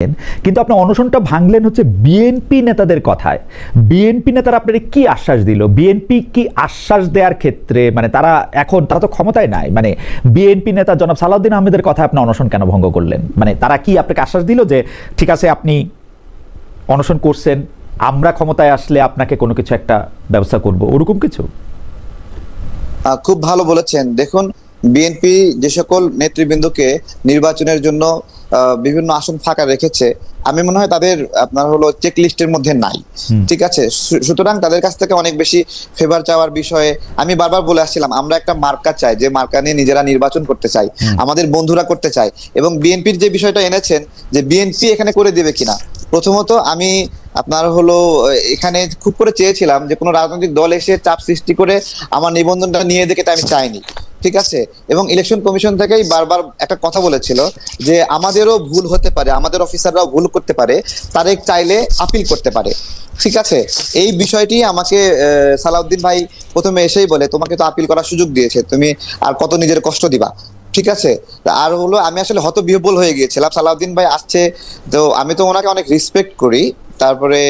কিন্তু আপনি অনশনটা ভাঙলেন হচ্ছে বিএনপি নেতাদের কথায়। বিএনপি নেতারা আপনাদের কি আশ্বাস দিল? বিএনপি কি আশ্বাস দেওয়ার ক্ষেত্রে মানে তারা তো ক্ষমতায় নাই, মানে বিএনপি নেতা জনাব সালাউদ্দিন আহমেদের কথায় আপনি অনশন কেন ভঙ্গ করলেন? মানে তারা কি আপনাকে আশ্বাস দিল যে ঠিক আছে আপনি অনশন করছেন, আমরা ক্ষমতায় আসলে আপনাকে কোনো কিছু একটা ব্যবস্থা করব, ওরকম কিছু? খুব ভালো বলেছেন। দেখুন, বিএনপি যে সকল নেতৃবৃন্দকে নির্বাচনের জন্য বিভিন্ন আসন ফাঁকা রেখেছে, আমি মনে হয় তাদের আপনার হলো চেক লিস্টের মধ্যে নাই। ঠিক আছে, সুতরাং তাদের কাছ থেকে অনেক বেশি ফেভার চাওয়ার বিষয়ে আমি বারবার বলে আসছিলাম, আমরা একটা মার্কা চাই, যে মার্কা নিয়ে নিজেরা নির্বাচন করতে চাই, আমাদের বন্ধুরা করতে চাই। এবং বিএনপির যে বিষয়টা এনেছেন যে বিএনপি এখানে করে দেবে কিনা, প্রথমত আমি আপনার হলো এখানে খুব করে চেয়েছিলাম যে কোনো রাজনৈতিক দল এসে চাপ সৃষ্টি করে আমার নিবন্ধনটা নিয়ে দেখে, আমি চাইনি। ঠিক আছে, এবং ইলেকশন কমিশন থেকেই বারবার একটা কথা বলেছিল যে আমাদেরও ভুল হতে পারে, আমাদের অফিসাররাও ভুল করতে পারে, তারেক চাইলে আপিল করতে পারে। ঠিক আছে, এই বিষয়টি আমাকে সালাউদ্দিন ভাই প্রথমে এসেই বলে, তোমাকে তো আপিল করার সুযোগ দিয়েছে, তুমি আর কত নিজের কষ্ট দিবা। ঠিক আছে, আর হলো আমি আসলে হতবিহ্বল হয়ে গিয়েছিলাম। সালাউদ্দিন ভাই আসছে, তো আমি তো ওনাকে অনেক রেসপেক্ট করি, তারপরে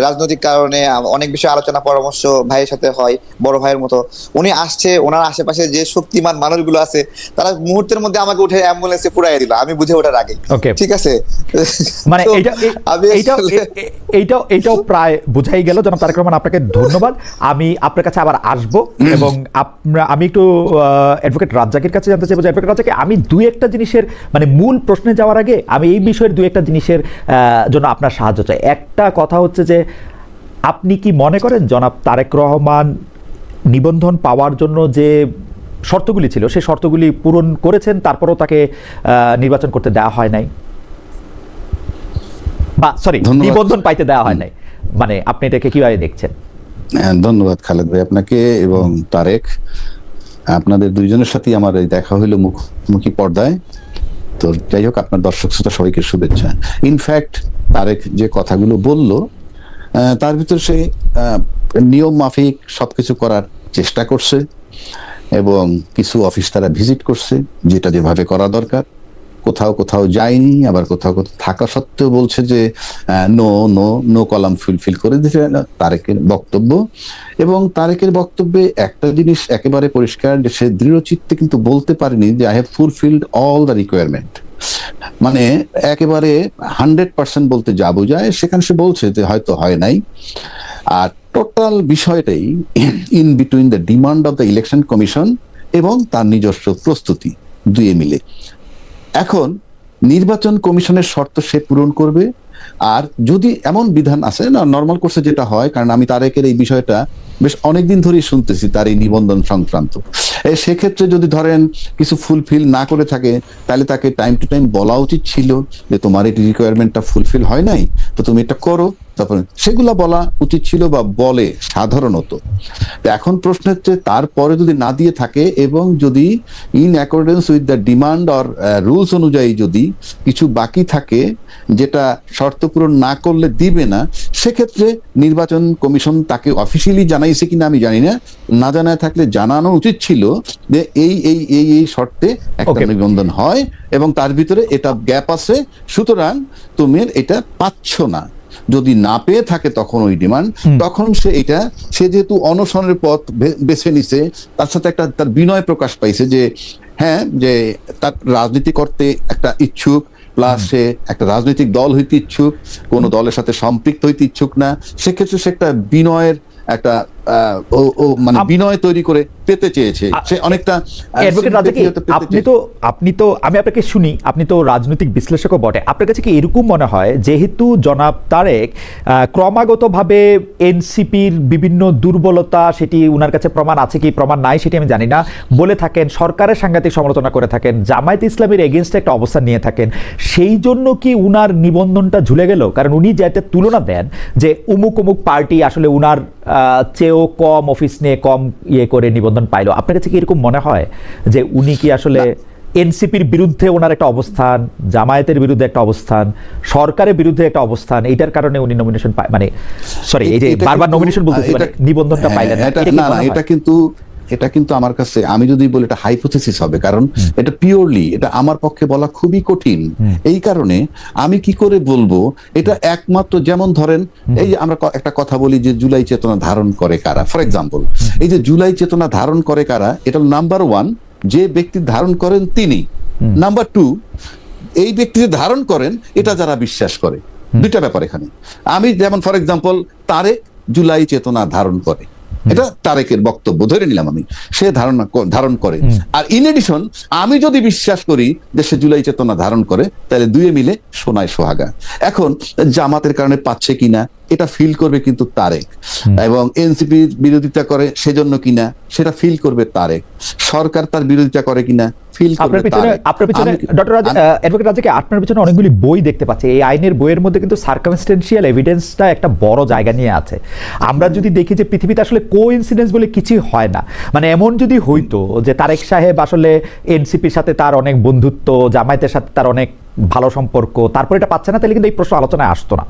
রাজনৈতিক কারণে অনেক বিষয়ে আলোচনা পরামর্শ ভাইয়ের সাথে হয়, বড় ভাইয়ের মতো। উনি আসছে, ওনার আশেপাশে যে শক্তিমান মানুষগুলো আছে তারা মুহূর্তের মধ্যে আমাকে উঠে অ্যাম্বুলেন্সে পুরাই দিল, আমি বুঝে ওঠার আগে। ঠিক আছে, মানে এইটাও প্রায় বুঝাই গেল। জনাব তারেক রহমান, আপনাকে ধন্যবাদ। আমি আপনার কাছে আবার আসবো এবং আমি একটু অ্যাডভোকেট রাজ্জাকের কাছে জানতে চাইবো। অ্যাডভোকেট রাজ্জাক, আমি দুই একটা জিনিসের মানে মূল প্রশ্নে যাওয়ার আগে আমি এই বিষয়ের দুই একটা জিনিসের জন্য আপনার সাহায্য চাই। একটা কথা হচ্ছে যে আপনি কি মনে করেন জনাব তারেক রহমান নিবন্ধন পাওয়ার জন্য যে শর্তগুলি ছিল সেই শর্তগুলি পূরণ করেছেন, তারপরেও তাকে নির্বাচন করতে দেওয়া হয় নাই, বা সরি নিবন্ধন পাইতে দেওয়া হয় নাই? মানে আপনি এটাকে কিভাবে দেখছেন? ধন্যবাদ খালেদ ভাই আপনাকে এবং তারেক। আপনাদের দুইজনের সাথেই আমার এই দেখা হইলো মুখোমুখি পর্দায়। তো যাই হোক, আপনার দর্শক শ্রোতা সবাইকে শুভেচ্ছা। ইনফ্যাক্ট তারেক যে কথাগুলো বলল তার ভিতর সে নিয়ম মাফিক সবকিছু করার চেষ্টা করছে এবং কিছু অফিস তারা ভিজিট করছে, যেটা যেভাবে করা দরকার। কোথাও কোথাও যায়নি, আবার কোথাও কোথাও থাকা সত্ত্বেও বলছে যে no no no column fulfil করে দিতে তারেকের বক্তব্য। এবং তারেকের বক্তব্যে একটা জিনিস একেবারে পরিষ্কার, যে সে দৃঢ়চিত্তে কিন্তু বলতে পারেনি যে I have fulfilled all the requirement. মানে একেবারে 100% বলতে যা বোঝায় সেখানে সে বলছে যে হয়তো হয় নাই। আর টোটাল বিষয়টাই in between the demand of the election commission এবং তার নিজস্ব প্রস্তুতি, দুয়ে মিলে। এখন নির্বাচন কমিশনের শর্ত সে পূরণ করবে। আর যদি এমন বিধান আছে না, নর্মাল কোর্সে যেটা হয়, কারণ আমি তারেকের এই বিষয়টা বেশ অনেকদিন ধরেই শুনতেছি, তার এই নিবন্ধন সংক্রান্ত, সেক্ষেত্রে যদি ধরেন কিছু ফুলফিল না করে থাকে, তাহলে তাকে টাইম টু টাইম বলা উচিত ছিল যে তোমার এই রিকোয়ারমেন্টটা ফুলফিল হয় নাই, তো তুমি এটা করো। তারপরে সেগুলা বলা উচিত ছিল বা বলে সাধারণত। এখন প্রশ্ন হচ্ছে, তারপরে যদি না দিয়ে থাকে এবং যদি in accordance with the demand or rules অনুযায়ী যদি কিছু বাকি থাকে যেটা শর্ত পূরণ না করলে দিবে না, সেক্ষেত্রে নির্বাচন কমিশন তাকে অফিসিয়ালি জানাইছে কিনা আমি জানি না, না জানায় থাকলে জানানো উচিত ছিল যে এই এই এই এই শর্তে একটা নিবন্ধন হয় এবং তার ভিতরে এটা গ্যাপ আছে, সুতরাং তুমি এটা পাচ্ছ না। যদি না পেয়ে থাকে তখন ওই ডিমান্ড, তখন সে যেহেতু অনশনের পথ বেছে নিছে, তার সাথে একটা তার বিনয় প্রকাশ পাইছে যে হ্যাঁ, যে তার রাজনীতি করতে একটা ইচ্ছুক, প্লাস সে একটা রাজনৈতিক দল হইতে ইচ্ছুক, কোন দলের সাথে সম্পৃক্ত হইতে ইচ্ছুক না। সেক্ষেত্রে সে একটা বিনয়ের একটা মানে বিনয় তৈরি করে পেতে চেয়েছে সে অনেকটা। আপনি তো আমি আপনাকে শুনি, আপনি তো রাজনৈতিক বিশ্লেষকও বটে। আপনার কাছে কি এরকম মনে হয় যেহেতু জনাব তারেক ক্রমাগতভাবে এনসিপির বিভিন্ন দুর্বলতা, সেটি উনার কাছে প্রমাণ আছে কি প্রমাণ নাই সেটি আমি জানি না, বলে থাকেন, সরকারের সাংঘাতিক সমালোচনা করে থাকেন, জামায়াত ইসলামের এগেনস্টে একটা অবস্থান নিয়ে থাকেন, সেই জন্য কি উনার নিবন্ধনটা ঝুলে গেল? কারণ উনি যেটা তুলনা দেন যে অমুক অমুক পার্টি আসলে উনার চেয়েও কম অফিস নিয়ে কম ইয়ে করে নিবন্ধন পাইলো। আপনার কাছে কি এরকম মনে হয় যে উনি কি আসলে এনসিপির বিরুদ্ধে ওনার একটা অবস্থান, জামায়াতের বিরুদ্ধে একটা অবস্থান, সরকারের বিরুদ্ধে একটা অবস্থান, এইটার কারণে উনি নমিনেশন মানে সরি এই যে বারবার নমিনেশন বলতেছি, মানে নিবন্ধনটা পাইলেন না? এটা কিন্তু এটা কিন্তু আমার কাছে, আমি যদি বলি এটা হাইপোথেসিস হবে, কারণ এটা পিওরলি এটা আমার পক্ষে বলা খুবই কঠিন। এই কারণে আমি কি করে বলবো এটা একমাত্র, যেমন ধরেন এই যে আমরা একটা কথা বলি যে জুলাই চেতনা ধারণ করে কারা, ফর এক্সাম্পল এই যে জুলাই চেতনা ধারণ করে কারা, এটা নাম্বার 1 যে ব্যক্তি ধারণ করেন তিনি, নাম্বার 2 এই ব্যক্তি যে ধারণ করেন এটা যারা বিশ্বাস করে। দুইটা ব্যাপার এখানে। আমি যেমন ফর এক্সাম্পল তারেক জুলাই চেতনা ধারণ করে, এটা তারেকের বক্তব্য ধরে নিলাম আমি, সে ধারণ করে। আর ইন এডিশন আমি যদি বিশ্বাস করি যে সে জুলাই চেতনা ধারণ করে, তাহলে দুয়ে মিলে সোনায় সোহাগা। এখন জামাতের কারণে পাচ্ছে কিনা এটা ফিল করবে কিন্তু তারেক, এবং এনসিপি বিরোধিতা করে সেজন্য কিনা সেটা ফিল করবে তারেক, সরকার তার বিরোধিতা করে কিনা ফিল করবে তারেক। আপনার পিছনে ডক্টর অ্যাডভোকেট রাজাকে, আপনার পিছনে অনেকগুলি বই দেখতে পাচ্ছি। এই আইনের বইয়ের মধ্যে কিন্তু সার্কামস্টেন্সিয়াল এভিডেন্সটা একটা বড় জায়গা নিয়ে আছে। আমরা যদি দেখি যে পৃথিবীতে আসলে কোইন্সিডেন্স বলে কিছু হয় না, মানে এমন যদি হইতো যে তারেক সাহেব আসলে এনসিপির সাথে তার অনেক বন্ধুত্ব, জামায়াতের সাথে তার অনেক ভালো সম্পর্ক, তারপর এটা পাচ্ছে না, তাহলে কিন্তু এই প্রশ্ন আলোচনায় আসতো না।